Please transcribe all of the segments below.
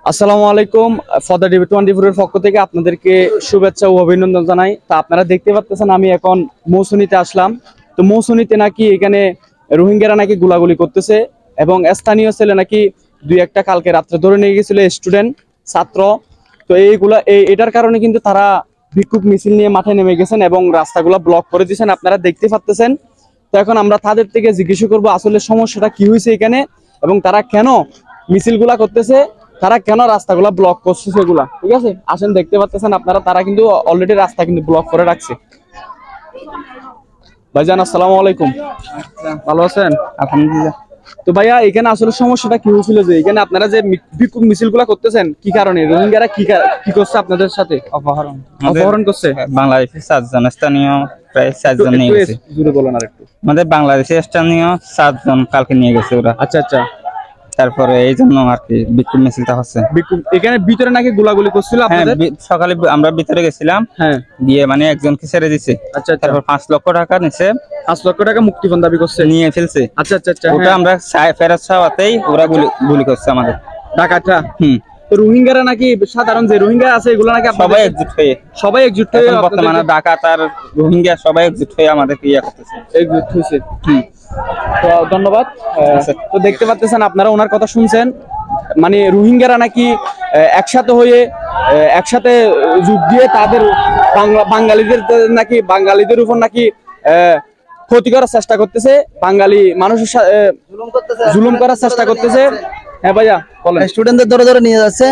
আসসালামু আলাইকুম। ফদা টিভি 24 এর পক্ষ থেকে আপনাদেরকে শুভেচ্ছা ও অভিনন্দন জানাই। তা আপনারা দেখতে পাচ্ছেন আমি এখন মৌসুমীতে আসলাম। তো মৌসুমীতে নাকি এখানে রোহিঙ্গারা নাকি গোলাগুলি করতেছে এবং স্থানীয় ছেলে নাকি দুই একটা কালকে রাত্রে ধরে নিয়ে গেছিল স্টুডেন্ট ছাত্র। তো এটার কারণে কিন্তু তারা বিক্ষোভ মিছিল নিয়ে মাঠে নেমে গেছেন এবং রাস্তাগুলো ব্লক করে দিয়েছেন, আপনারা দেখতে পাচ্ছেন। তো এখন আমরা তাদের থেকে জিজ্ঞাসা করবো আসলে সমস্যাটা কি হয়েছে এখানে এবং তারা কেন মিছিলগুলা করতেছে, তারা কেন রাস্তাগুলা ব্লক করছে সেগুলা। ঠিক আছে, আসেন দেখতে পাচ্ছেন আপনারা, তারা কিন্তু অলরেডি রাস্তা কিন্তু ব্লক করে রাখছে। ভাইজান আসসালামু আলাইকুম, ভালো আছেন? আলহামদুলিল্লাহ। তো ভাইয়া এখানে আসলে সমস্যাটা কি হয়েছিল যে এখানে আপনারা যে বিক্ষোভ মিছিলগুলা করতেছেন কি কারণে? রোহিঙ্গারা কি করছে আপনাদের সাথে? অপহরণ করছে। বাংলাদেশের 7 জন স্থানীয়, প্রায় 4 জন নিয়ে গেছে। জুড়ে বলেন আর একটু। আমাদের বাংলাদেশের স্থানীয় 7 জন কালকে নিয়ে গেছে ওরা। আচ্ছা আচ্ছা, তারপরে এই জন্য আর কি বিক্ষোভ মিছিলটা হচ্ছে। এখানে ভিতরে নাকি গোলাগুলি করছিল আপনাদের? সকালে আমরা ভিতরে গেছিলাম, হ্যাঁ, গিয়ে মানে একজনকে ছেড়ে দিছে। আচ্ছা, তারপর 5 লক্ষ টাকা নিছে, 5 লক্ষ টাকা মুক্তিপণ দাবি করছে, নিয়ে ফেলছে। আচ্ছা আচ্ছা আচ্ছা, ওটা আমরা ফেরত চাওয়াতেই ওরা গুলি করছে আমাদের ডাকাতরা। তো রোহিঙ্গারা নাকি সাধারণ যে রোহিঙ্গা আছে এগুলো নাকি সবাই একজুট হয়ে বর্তমানে ডাকাত আর রোহিঙ্গা সবাই একজুট হয়ে আমাদেরকে ইয়া করতেছে, একজুট হয়েছে। তো ধন্যবাদ। তো দেখতে পাচ্ছেন আপনারা ওনার কথা শুনছেন, মানে রোহিঙ্গারা নাকি একসাথে যোগ দিয়ে তাদের বাঙালিদের উপর নাকি ক্ষতি করার চেষ্টা করতেছে, বাঙালি মানুষের জুলুম করার চেষ্টা করতেছে। হ্যাঁ ভাইয়া বলেন। স্টুডেন্টদের ধরে ধরে নিয়ে যাচ্ছে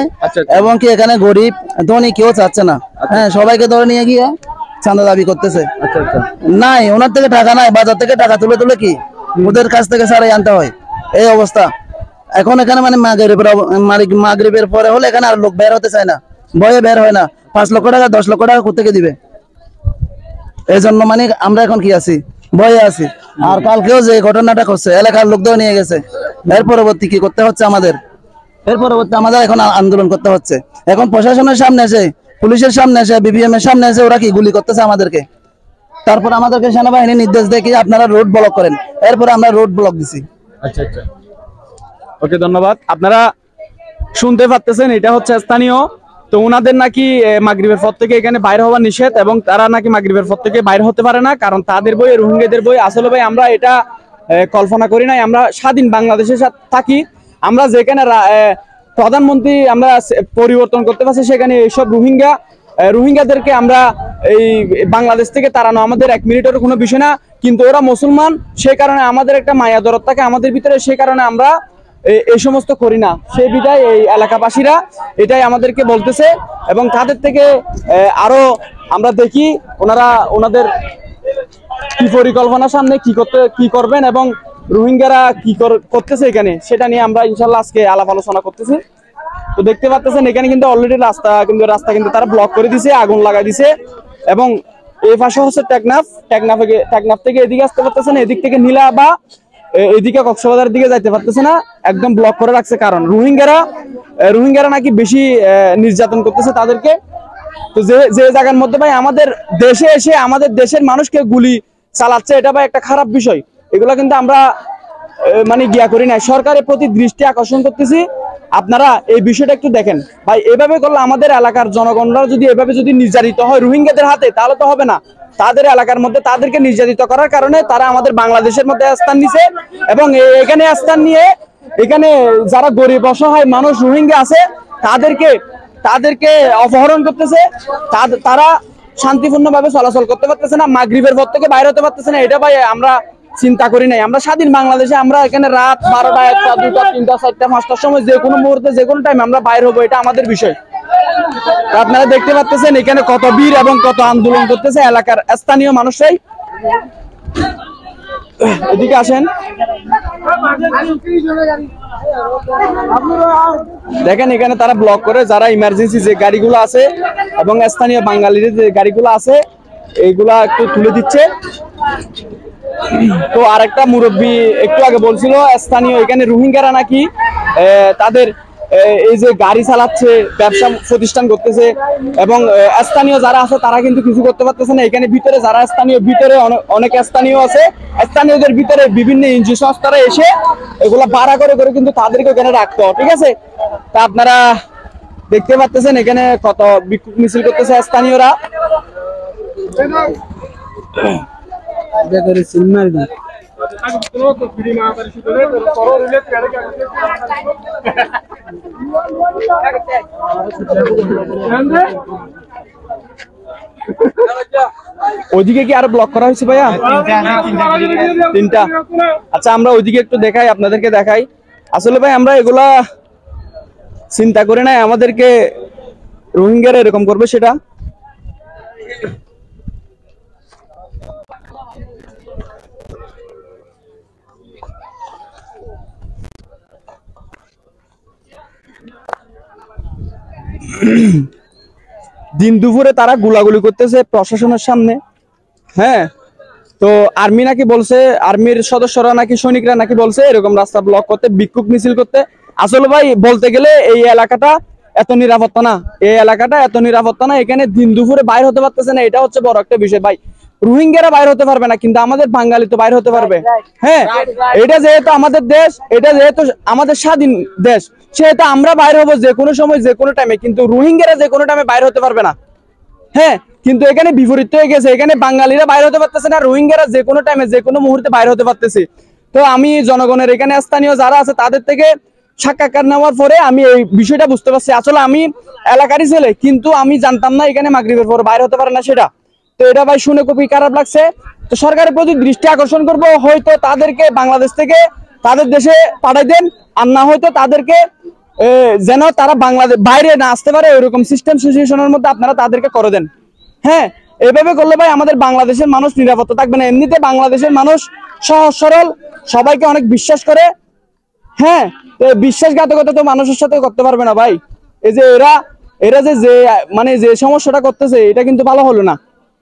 এবং কি এখানে গরিব ধনী কেউ চাচ্ছে না। হ্যাঁ, সবাইকে ধরে নিয়ে গিয়ে চাঁদা দাবি করতেছে। নাই, ওনার থেকে টাকা নাই, বাজার থেকে টাকা তুলে তুলে কি ওদের কাছ থেকে সারাই আনতে হয়, এই অবস্থা এখন এখানে। মানে মাগরিবের পরে হলে এখানে আর লোক বের হতে চায় না, ভয়ে বের হয় না। 5 লক্ষ টাকা 10 লক্ষ টাকা কোথেকে দিবে? এই জন্য মানে আমরা এখন কি আছি, ভয়ে আছি। আর কালকেও যে ঘটনাটা করছে এলাকার লোকদের নিয়ে গেছে, এর পরবর্তী কি করতে হচ্ছে আমাদের? এর পরবর্তী আমাদের এখন আন্দোলন করতে হচ্ছে। এখন প্রশাসনের সামনে এসে, পুলিশের সামনে এসে, বিবিএম এর সামনে এসে ওরা কি গুলি করতেছে আমাদেরকে। তারপর আমাদেরকে সেনাবাহিনী নির্দেশ দেয় কি আপনারা রোড ব্লক করেন, এরপরে আমরা রোড ব্লক দিছি। আচ্ছা আচ্ছা, ওকে ধন্যবাদ। আপনারা শুনতে পাচ্ছেন এটা হচ্ছে স্থানীয়। তো ওনাদের নাকি মাগরিবের পর থেকে এখানে বাইরে হওয়া নিষেধ এবং তারা নাকি মাগরিবের পর থেকে বাইরে হতে পারে না, কারণ তাদের বই রোহিঙ্গাদের বই। আসলে ভাই আমরা এটা কল্পনা করি নাই, আমরা স্বাধীন বাংলাদেশের সাথে থাকি। আমরা যেখানে প্রধানমন্ত্রী আমরা পরিবর্তন করতে পারছি সেখানে এইসব রোহিঙ্গাদেরকে আমরা এই বাংলাদেশ থেকে তাড়ানো আমাদের 1 মিনিটের কোনো বিষয় না। কিন্তু ওরা মুসলমান, সেই কারণে আমাদের একটা মায়া দরদ থাকে আমাদের ভিতরে, সেই কারণে আমরা এই সমস্ত করি না। সেই বিধায় এই এলাকাবাসীরা এটাই আমাদেরকে বলতেছে এবং তাদের থেকে আরো আমরা দেখি ওনাদের কি পরিকল্পনা, সামনে কি করবেন এবং রোহিঙ্গারা কি করতেছে এখানে, সেটা নিয়ে আমরা ইনশাল্লাহ আজকে আলাপ আলোচনা করতেছি। তো দেখতে পাচ্ছেন এখানে কিন্তু অলরেডি রাস্তা কিন্তু তারা ব্লক করে দিছে, আগুন লাগাই দিছে এবং এই পাশে হচ্ছে টেকনাফ থেকে এদিকে আসতে পারতেছে না, এদিক থেকে নীলা বা এদিকে কক্সবাজারের দিকে যাইতে পারতেছে না, একদম ব্লক করে রাখছে। কারণ রোহিঙ্গারা নাকি বেশি নির্যাতন করতেছে তাদেরকে। তো যে জায়গার মধ্যে ভাই আমাদের দেশে এসে আমাদের দেশের মানুষকে গুলি চালাচ্ছে, এটা ভাই একটা খারাপ বিষয়। এগুলো কিন্তু আমরা মানে গিয়া করি না, সরকারের প্রতি দৃষ্টি আকর্ষণ করতেছি। আপনারা এই বিষয়টা একটু দেখেন ভাই, এভাবে করলে আমাদের এলাকার জনগণরা যদি এভাবে নির্যাতিত হয় রোহিঙ্গাদের হাতে, তাহলে তো হবে না। তাদের এলাকার মধ্যে তাদেরকে নির্যাতিত করার কারণে তারা আমাদের বাংলাদেশের মধ্যে স্থান নিছে এবং এখানে স্থান নিয়ে এখানে যারা গরিব অসহায় মানুষ রোহিঙ্গা আছে তাদেরকে অপহরণ করতেছে। তারা শান্তিপূর্ণভাবে চলাচল করতে পারতেছে না, মাগরিবের পর থেকে বাইরে হতে পারতেছে না। এটা ভাই আমরা চিন্তা করি নাই। আমরা স্বাধীন বাংলাদেশে আমরা এখানে রাত 12টা 1টা 2টা 3টা 4টা 5টার সময় যে কোনো মুহূর্তে যে কোনো টাইম আমরা বাইরে হবো, এটা আমাদের বিষয়। আপনারা দেখতে পাচ্ছেন এখানে কত বীর এবং কত আন্দোলন করতেছে এলাকার স্থানীয় মানুষরাই। এদিকে আসেন, দেখেন এখানে তারা ব্লক করে, যারা ইমার্জেন্সি যে গাড়িগুলো আছে এবং স্থানীয় বাঙালিদের যে গাড়িগুলো আছে এইগুলা একটু তুলে দিচ্ছে। তো আরেকটা মুরব্বী একটু আগে বলছিল স্থানীয় এখানে রোহিঙ্গারা নাকি তাদের এই যে গাড়ি চালাচ্ছে, ব্যবসা প্রতিষ্ঠান করতেছে এবং স্থানীয় যারা আছে তারা কিন্তু কিছু করতে পারতেছে না। এখানে ভিতরে যারা স্থানীয়, ভিতরে অনেক স্থানীয় আছে, স্থানীয়দের ভিতরে বিভিন্ন এনজিও সংস্থারা এসে এগুলা ভাড়া করে কিন্তু তাদেরকে ওখানে রাখতে হয়। ঠিক আছে, তা আপনারা দেখতে পাচ্ছেন এখানে কত বিক্ষোভ মিছিল করতেছে স্থানীয়রা। ওইদিকে কি আরো ব্লক করা হয়েছে ভাইয়া? তিনটা। আচ্ছা আমরা ওইদিকে একটু দেখাই, আপনাদেরকে দেখাই। আসলে ভাই আমরা এগুলা চিন্তা করে নাই আমাদেরকে রোহিঙ্গারা এরকম করবে সেটা। দিন দুপুরে তারা গুলাগুলি করতেছে প্রশাসনের সামনে। হ্যাঁ, তো আর্মি নাকি বলছে, আর্মির সদস্যরা নাকি সৈনিকরা নাকি বলছে এরকম রাস্তা ব্লক করতে, বিক্ষোভ মিছিল করতে। আসলে ভাই বলতে গেলে এই এলাকাটা এত নিরাপত্তা না, এই এলাকাটা এত নিরাপত্তা না। এখানে দিন দুপুরে বাইর হতে পারতেছে না, এটা হচ্ছে বড় একটা বিষয় ভাই। রোহিঙ্গারা বাইর হতে পারবে না, কিন্তু আমাদের বাঙালি তো বাইর হতে পারবে। হ্যাঁ, এটা যেহেতু আমাদের দেশ, এটা যেহেতু আমাদের স্বাধীন দেশ, সেহেতু আমরা বাইর হবো যে কোনো সময় যে কোনো টাইমে, কিন্তু রোহিঙ্গারা যে কোনো টাইমে বাইর হতে পারবে না। হ্যাঁ, কিন্তু এখানে বিপরীত হয়ে গেছে, এখানে বাঙালিরা বাইর হতে পারতেছে না, রোহিঙ্গারা যে কোনো টাইমে যে কোনো মুহূর্তে বাইর হতে পারতেছে। তো আমি জনগণের এখানে স্থানীয় যারা আছে তাদের থেকে সাক্ষাৎকার নেওয়ার পরে আমি এই বিষয়টা বুঝতে পারছি। আসলে আমি এলাকারই ছেলে, কিন্তু আমি জানতাম না এখানে মাগরিবের পর বাইর হতে পারে না সেটা। তো এটা ভাই শুনে খুবই খারাপ লাগছে। তো সরকারের প্রতি দৃষ্টি আকর্ষণ করবো, হয়তো তাদেরকে বাংলাদেশ থেকে তাদের দেশে পাঠাই দেন, আর না হয়তো তাদেরকে যেন তারা বাংলাদেশ বাইরে না আসতে পারে ওইরকম সিস্টেম সিচুয়েশনের মধ্যে আপনারা তাদেরকে করে দেন। হ্যাঁ, এভাবে করলে ভাই আমাদের বাংলাদেশের মানুষ নিরাপত্তা থাকবে না। এমনিতে বাংলাদেশের মানুষ সহজ সরল, সবাইকে অনেক বিশ্বাস করে। হ্যাঁ, তো বিশ্বাসঘাতকতা তো মানুষের সাথে করতে পারবে না ভাই। এই যে এরা যে মানে যে সমস্যাটা করতেছে এটা কিন্তু ভালো হলো না।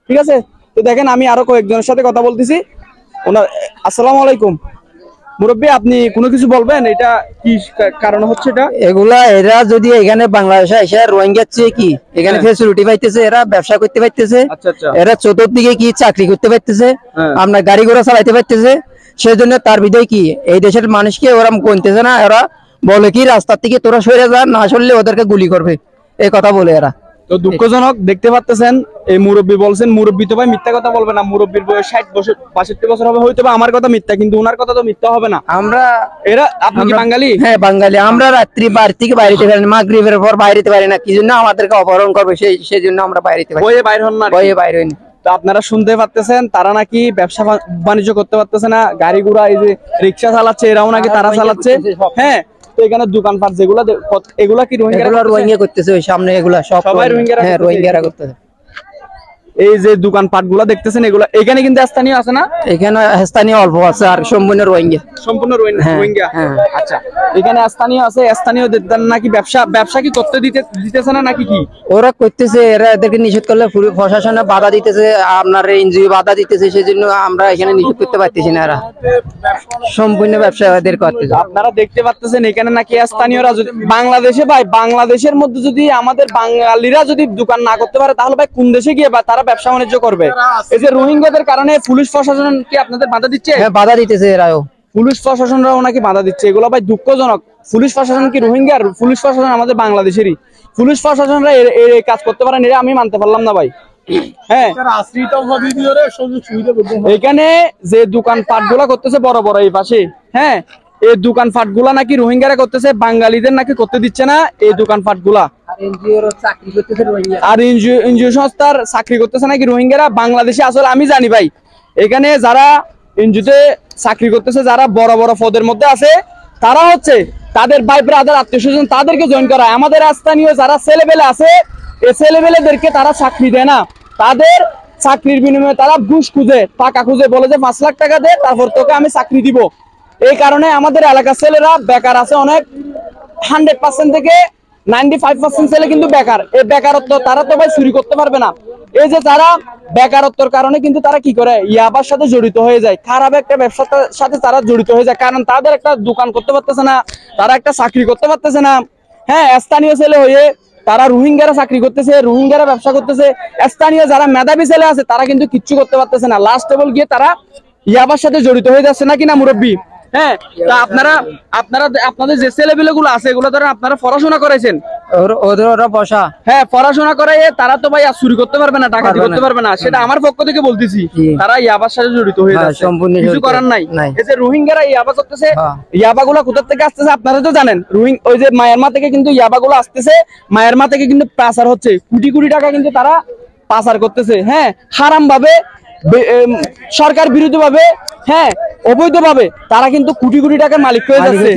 ঠিক আছে, তো দেখেন আমি আরো কয়েকজনের সাথে কথা বলতেছি। ওনার আসসালামু আলাইকুম। মুরব্বী, আপনি কোনো কিছু বলবেন, এটা কি কারণ হচ্ছে এটা? এগুলা এরা যদি এখানে বাংলাদেশে এসে রোহিঙ্গার চেয়ে কি এখানে ফেসিলিটি পাইতেছে, এরা ব্যবসা করতে পারতেছে, এরা চতুর্দিকে কি চাকরি করতে পারতেছে, আপনার গাড়ি ঘোড়া চালাইতে পারতেছে। সেজন্য তার বিদায় কি এই দেশের মানুষকে ওরা কইতেছে না, ওরা বলে কি রাস্তার থেকে তোরা সরে যা, না সরলে ওদেরকে গুলি করবে, এই কথা বলে এরা। তো দুঃখজনক, দেখতে পাচ্ছেন এই মুরব্বী বলছেন, মুরব্বী তো ভাই মিথ্যা কথা বলবে না, মুরব্বীর বয়স 60 বছর 62 বছর হবে, হয়তো আমার কথা মিথ্যা, কিন্তু ওনার কথা তো মিথ্যা হবে না। আমরা আপনি কি বাঙালি? হ্যাঁ বাঙালি। আমরা রাত্রি বাড়ি থেকে বাইরেতে পারি না, মাগরিবের পর বাইরেতে পারি না, কি জন্য আমাদেরকে অপহরণ করবে, সেই জন্য আমরা বাইরেতে পারি, বইয়ে বাইর হন না, বইয়ে বাইরে হই না। তো আপনারা শুনতে পাচ্ছেন তারা নাকি ব্যবসা বাণিজ্য করতে পারতেছে না, গাড়ি ঘোড়া এই যে রিক্সা চালাচ্ছে এরাও নাকি তারা চালাচ্ছে। হ্যাঁ, তো এখানে দোকানপাট যেগুলা এগুলা কি রোহিঙ্গা করতেছে, ওই সামনে এগুলা সবাই রোহিঙ্গারা করতেছে। এই যে দোকানপাট গুলা দেখতেছেন এগুলা এখানে কিন্তু স্থানীয় আছে না? এখানে স্থানীয় অল্প আছে, আর সম্পূর্ণ রোহিঙ্গা। সম্পূর্ণ রোহিঙ্গা। আচ্ছা, এখানে স্থানীয় আছে, স্থানীয় নাকি ব্যবসা কি করতে দিতেছে না নাকি কি? ওরা করতেছে, এরা এদেরকে নিষেধ করলে প্রশাসনে বাধা দিতেছে, আপনার এনজিও বাধা দিতেছে, সেজন্য আমরা এখানে নিষেধ করতে পারতেছি না। এরা সম্পূর্ণ ব্যবসা এদের করতেছে। আপনারা দেখতে পাচ্ছেন এখানে নাকি স্থানীয়রা যদি বাংলাদেশে ভাই, বাংলাদেশের মধ্যে যদি আমাদের বাঙালিরা যদি দোকান না করতে পারে, তাহলে ভাই কোন দেশে গিয়ে তারা ব্যবসা বাণিজ্য করবে? এই যে রোহিঙ্গাদের কারণে পুলিশ প্রশাসন কি আপনাদের বাধা দিচ্ছে? হ্যাঁ, বাধা দিতেছে এরাও, পুলিশ প্রশাসনরাও নাকি বাধা দিচ্ছে। এগুলো ভাই দুঃখজনক। পুলিশ প্রশাসন কি রোহিঙ্গার? পুলিশ প্রশাসন আমাদের বাংলাদেশেরই। পুলিশ প্রশাসনরা এই কাজ করতে পারেন, এটা আমি মানতে পারলাম না ভাই। হ্যাঁ, এখানে যে দোকানপাট গুলা করতেছে বড় বড় এই পাশে, হ্যাঁ, এই দোকানপাট গুলা নাকি রোহিঙ্গারা করতেছে, বাঙালিদের নাকি করতে দিচ্ছে না এই দোকানপাট গুলা। আর এনজিও সংস্থার চাকরি করতেছে নাকি রোহিঙ্গারা বাংলাদেশে। আসলে আমি জানি ভাই, এখানে যারা এনজিওতে চাকরি করতেছে, যারা বড় বড় পদের মধ্যে আছে, তারা হচ্ছে তাদের ভাই ব্রাদার আত্মীয় স্বজন তাদেরকে জয়েন করা। আমাদের স্থানীয় যারা ছেলেবেলে আছে, এই ছেলেবেলেদেরকে তারা চাকরি দেয় না। তাদের চাকরির বিনিময়ে তারা ঘুষ খুঁজে, টাকা খুঁজে, বলে যে 5 লাখ টাকা দে, তারপর তোকে আমি চাকরি দিব। এই কারণে আমাদের এলাকার ছেলেরা বেকার আছে অনেক। 100% থেকে 95% ছেলে কিন্তু বেকার। এই বেকারত্ব তারা তো ভাই চুরি করতে পারবে না। এই যে তারা বেকারত্বের কারণে কিন্তু তারা কি করে, ইয়াবার সাথে জড়িত হয়ে যায়, খারাপ একটা ব্যবসার সাথে তারা জড়িত হয়ে যায়। কারণ তাদের একটা দোকান করতে পারতেছে না, তারা একটা চাকরি করতে পারতেছে না। হ্যাঁ, স্থানীয় ছেলে হয়ে তারা রোহিঙ্গারা চাকরি করতেছে, রোহিঙ্গারা ব্যবসা করতেছে। স্থানীয় যারা মেধাবী ছেলে আছে তারা কিন্তু কিচ্ছু করতে পারতেছে না। লাস্ট লেভেল গিয়ে তারা ইয়াবার সাথে জড়িত হয়ে যাচ্ছে নাকি না মুরব্বী? হ্যাঁ, তা আপনাদের যে ছেলেপিলেগুলো আছে এগুলো ধরেন আপনারা পড়াশোনা করেছেন, ওরা বসা হ্যাঁ পড়াশোনা করে তারা তো ভাই আর চুরি করতে পারবে না, ডাকাতি করতে পারবে না, সেটা আমার পক্ষ থেকে বলতেছি। তারা ইয়াবার সাথে জড়িত হয়ে যাচ্ছে, কিছু করার নাই। এই যে রোহিঙ্গারা ইয়াবা করতেছে, ইয়াবা গুলা কোথা থেকে আসতেছে আপনারা তো জানেন। ওই যে মায়ানমার থেকে কিন্তু ইয়াবা গুলো আসতেছে, মায়ানমার থেকে কিন্তু পাচার হচ্ছে, কোটি কোটি টাকা কিন্তু তারা পাচার করতেছে। হ্যাঁ, হারাম ভাবে, সরকার বিরোধী ভাবে, হ্যাঁ অবৈধ ভাবে তারা কিন্তু কোটি কোটি টাকার মালিক হয়ে যাচ্ছে।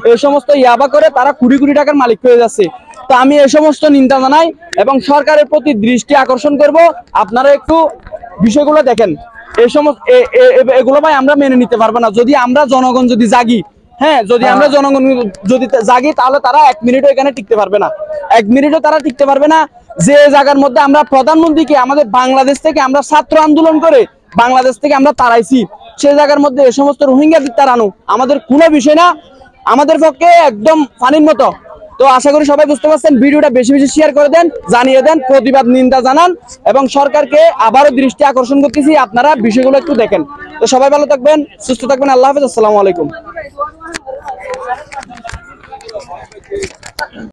এই সমস্ত ইয়াবা করে তারা কোটি কোটি টাকার মালিক হয়ে যাচ্ছে। তো আমি এই সমস্ত নিন্দা জানাই এবং সরকারের প্রতি দৃষ্টি আকর্ষণ করব, আপনারা একটু বিষয়গুলো দেখেন। এই সমস্ত এগুলো ভাই আমরা মেনে নিতে পারবো না। যদি আমরা জনগণ যদি জাগি, হ্যাঁ যদি আমরা জনগণ যদি জাগি, তাহলে তারা 1 মিনিটও এখানে টিকতে পারবে না, 1 মিনিটও তারা টিকতে পারবে না। যে জায়গার মধ্যে আমরা প্রধানমন্ত্রীকে আমাদের বাংলাদেশ থেকে আমরা ছাত্র আন্দোলন করে বাংলাদেশ থেকে আমরা তাড়াইছি, সেই জায়গার মধ্যে এই সমস্ত রোহিঙ্গা তাড়ানো আমাদের কোনো বিষয় না, আমাদের পক্ষে একদম পানির মতো। তো আশা করি সবাই বুঝতে পারছেন। ভিডিওটা বেশি বেশি শেয়ার করে দেন, জানিয়ে দেন, প্রতিবাদ নিন্দা জানান এবং সরকারকে আবারও দৃষ্টি আকর্ষণ করতেছি, আপনারা বিষয়গুলো একটু দেখেন। তো সবাই ভালো থাকবেন, সুস্থ থাকবেন, আল্লাহ হাফেজ, আসসালামু আলাইকুম।